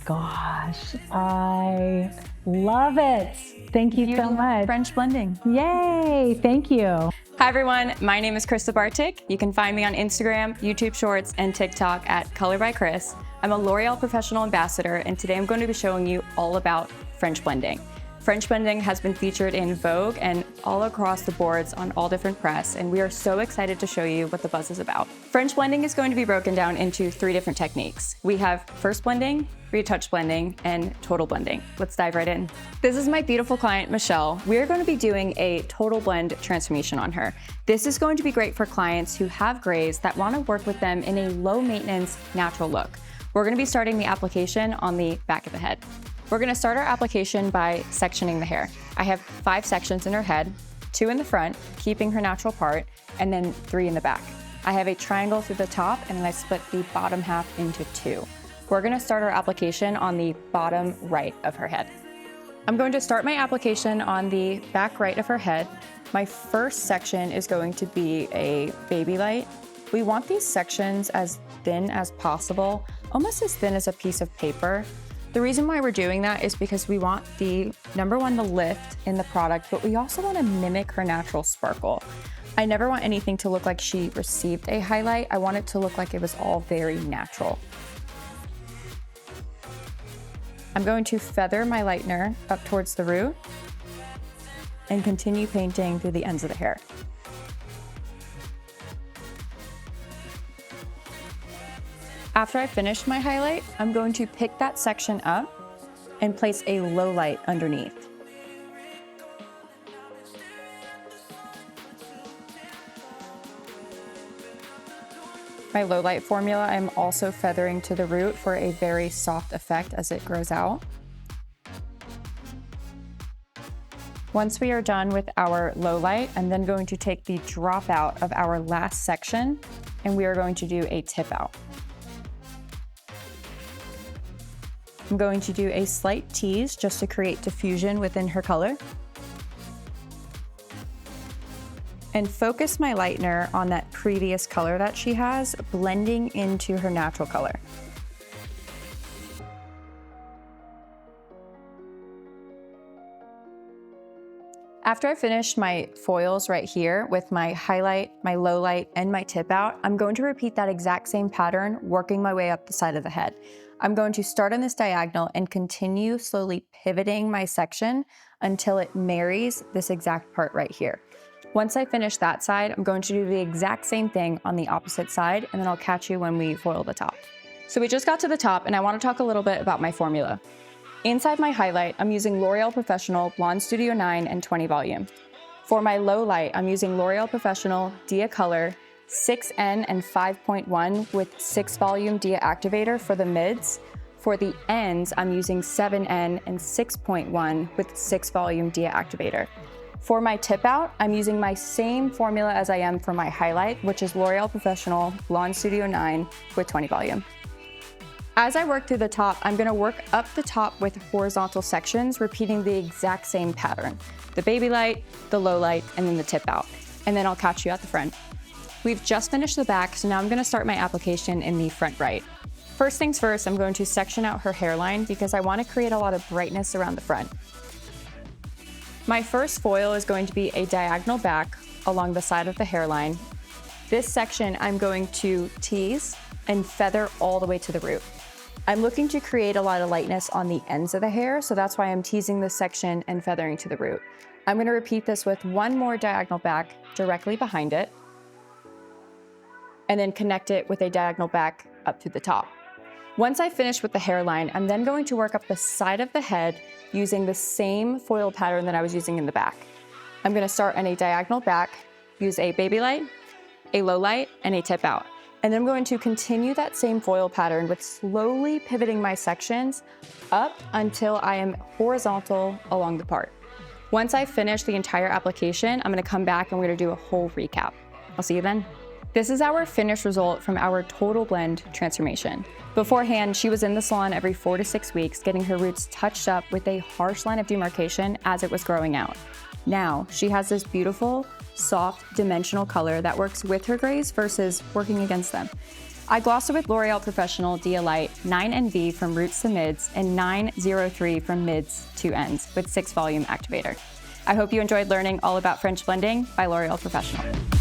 gosh, I love it. Thank you so much. French blending. Yay, thank you. Hi everyone, my name is Krista Bartik. You can find me on Instagram, YouTube Shorts, and TikTok at Color by Chris. I'm a L'Oréal Professional Ambassador, and today I'm going to be showing you all about French blending. French blending has been featured in Vogue and all across the boards on all different press, and we are so excited to show you what the buzz is about. French blending is going to be broken down into 3 different techniques. We have first blending, retouch blending, and total blending. Let's dive right in. This is my beautiful client, Michelle. We're going to be doing a total blend transformation on her. This is going to be great for clients who have grays that want to work with them in a low maintenance, natural look. We're going to be starting the application on the back of the head. We're going to start our application by sectioning the hair. I have 5 sections in her head, 2 in the front, keeping her natural part, and then 3 in the back. I have a triangle through the top, and then I split the bottom half into 2. We're going to start our application on the bottom right of her head. I'm going to start my application on the back right of her head. My first section is going to be a Babylight. We want these sections as thin as possible, almost as thin as a piece of paper. The reason why we're doing that is because we want number one, the lift in the product, but we also want to mimic her natural sparkle. I never want anything to look like she received a highlight. I want it to look like it was all very natural. I'm going to feather my lightener up towards the root and continue painting through the ends of the hair. After I finish my highlight, I'm going to pick that section up and place a low light underneath. My low light formula, I'm also feathering to the root for a very soft effect as it grows out. Once we are done with our low light, I'm then going to take the drop out of our last section and we are going to do a tip out. I'm going to do a slight tease just to create diffusion within her color. And focus my lightener on that previous color that she has, blending into her natural color. After I finish my foils right here with my highlight, my low light, and my tip out, I'm going to repeat that exact same pattern, working my way up the side of the head. I'm going to start on this diagonal and continue slowly pivoting my section until it marries this exact part right here. Once I finish that side, I'm going to do the exact same thing on the opposite side, and then I'll catch you when we foil the top. So we just got to the top, and I want to talk a little bit about my formula. Inside my highlight, I'm using L'Oréal Professionnel Blond Studio 9 and 20 volume. For my low light, I'm using L'Oréal Professionnel Dia Color 6N and 5.1 with 6 volume Dia Activator for the mids. For the ends, I'm using 7N and 6.1 with 6 volume Dia Activator. For my tip out, I'm using my same formula as I am for my highlight, which is L'Oréal Professionnel Blond Studio 9 with 20 volume. As I work through the top, I'm going to work up the top with horizontal sections, repeating the exact same pattern. The Babylight, the low light, and then the tip out. And then I'll catch you at the front. We've just finished the back, so now I'm going to start my application in the front right. First things first, I'm going to section out her hairline because I want to create a lot of brightness around the front. My first foil is going to be a diagonal back along the side of the hairline. This section I'm going to tease and feather all the way to the root. I'm looking to create a lot of lightness on the ends of the hair, so that's why I'm teasing this section and feathering to the root. I'm going to repeat this with one more diagonal back directly behind it, and then connect it with a diagonal back up to the top. Once I finish with the hairline, I'm then going to work up the side of the head using the same foil pattern that I was using in the back. I'm going to start on a diagonal back, use a Babylight, a low light, and a tip out. And then I'm going to continue that same foil pattern with slowly pivoting my sections up until I am horizontal along the part. Once I finish the entire application, I'm going to come back and we're going to do a whole recap. I'll see you then. This is our finished result from our total blend transformation. Beforehand, she was in the salon every 4 to 6 weeks, getting her roots touched up with a harsh line of demarcation as it was growing out. Now, she has this beautiful, soft, dimensional color that works with her grays versus working against them. I glossed it with L'Oréal Professionnel Dia Light 9NB from roots to mids and 903 from mids to ends with 6 volume activator. I hope you enjoyed learning all about French blending by L'Oréal Professionnel.